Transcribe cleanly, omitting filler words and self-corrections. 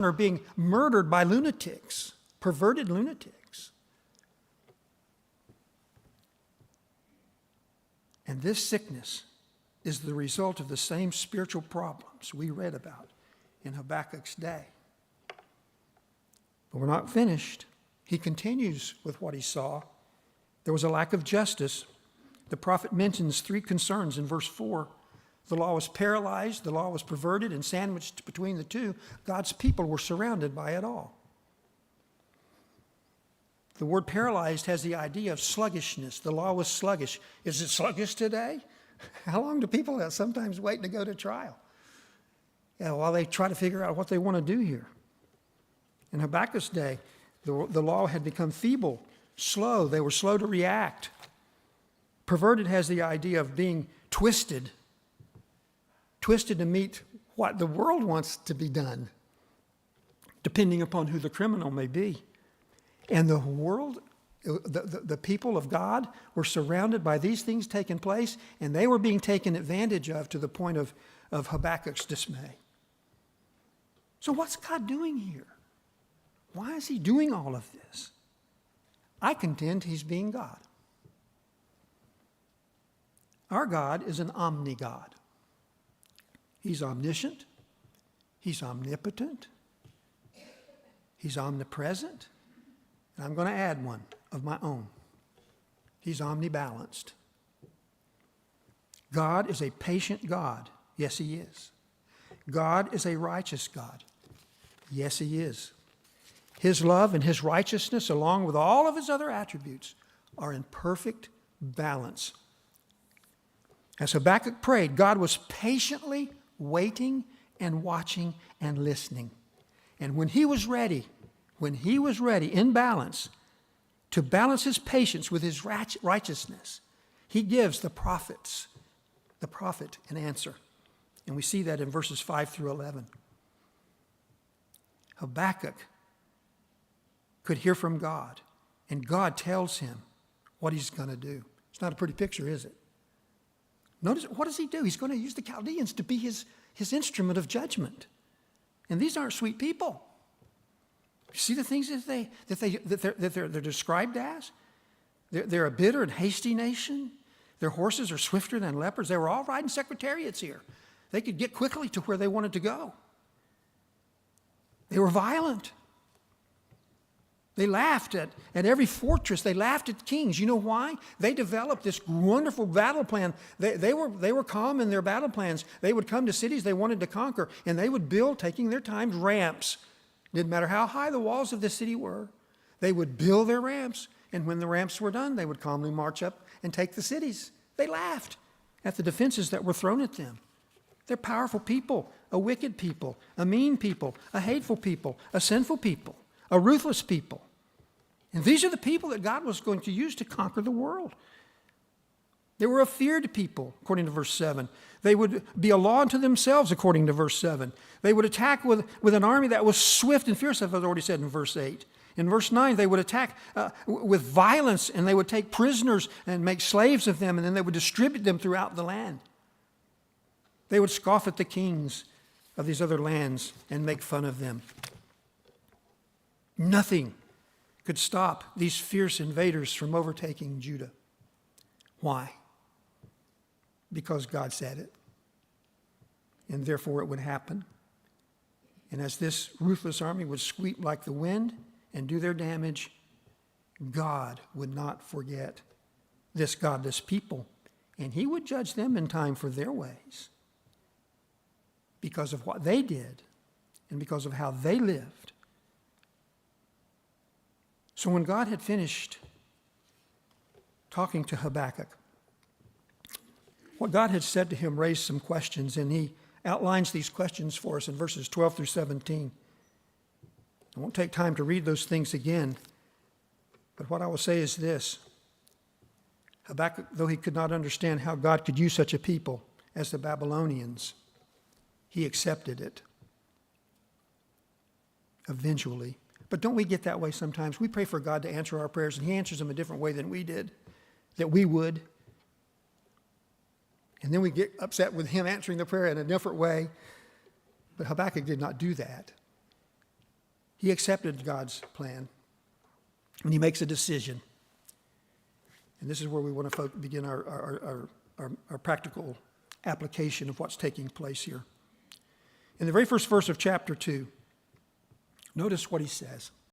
are being murdered by lunatics, perverted lunatics. And this sickness is the result of the same spiritual problems we read about in Habakkuk's day. But we're not finished. He continues with what he saw. There was a lack of justice. The prophet mentions three concerns in verse 4. The law was paralyzed, the law was perverted, and sandwiched between the two, God's people were surrounded by it all. The word paralyzed has the idea of sluggishness. The law was sluggish. Is it sluggish today? How long do people sometimes wait to go to trial? Yeah, while they try to figure out what they want to do here. In Habakkuk's day, the law had become feeble, slow. They were slow to react. Perverted has the idea of being twisted to meet what the world wants to be done, depending upon who the criminal may be. And the world, the people of God were surrounded by these things taking place, and they were being taken advantage of to the point of Habakkuk's dismay. So what's God doing here? Why is he doing all of this? I contend he's being God. Our God is an omni-God. He's omniscient. He's omnipotent. He's omnipresent. And I'm going to add one of my own. He's omnibalanced. God is a patient God. Yes, he is. God is a righteous God. Yes, he is. His love and his righteousness, along with all of his other attributes, are in perfect balance. As Habakkuk prayed, God was patiently waiting and watching and listening. And when he was ready in balance, to balance his patience with his righteousness, he gives the prophet an answer. And we see that in verses 5 through 11. Habakkuk could hear from God, and God tells him what he's going to do. It's not a pretty picture, is it? Notice, what does he do? He's going to use the Chaldeans to be his instrument of judgment. And these aren't sweet people. You see the things that they're described as? They're a bitter and hasty nation. Their horses are swifter than leopards. They were all riding secretariats here. They could get quickly to where they wanted to go. They were violent. They laughed at every fortress. They laughed at kings. You know why? They developed this wonderful battle plan. They were calm in their battle plans. They would come to cities they wanted to conquer, and they would build, taking their time, ramps. Didn't matter how high the walls of the city were. They would build their ramps, and when the ramps were done, they would calmly march up and take the cities. They laughed at the defenses that were thrown at them. They're powerful people, a wicked people, a mean people, a hateful people, a sinful people, a ruthless people. And these are the people that God was going to use to conquer the world. They were a feared people, according to verse 7. They would be a law unto themselves, according to verse 7. They would attack with an army that was swift and fierce, as I've already said in verse 8. In verse 9, they would attack with violence, and they would take prisoners and make slaves of them, and then they would distribute them throughout the land. They would scoff at the kings of these other lands and make fun of them. Nothing could stop these fierce invaders from overtaking Judah. Why? Because God said it. And therefore it would happen. And as this ruthless army would sweep like the wind and do their damage, God would not forget this godless people. And he would judge them in time for their ways, because of what they did and because of how they lived. So when God had finished talking to Habakkuk, what God had said to him raised some questions, and he outlines these questions for us in verses 12 through 17. I won't take time to read those things again, but what I will say is this. Habakkuk, though he could not understand how God could use such a people as the Babylonians, he accepted it eventually. But don't we get that way sometimes? We pray for God to answer our prayers, and he answers them a different way than we did, that we would. And then we get upset with him answering the prayer in a different way. But Habakkuk did not do that. He accepted God's plan, and he makes a decision. And this is where we want to begin our practical application of what's taking place here. In the very first verse of chapter 2, notice what he says.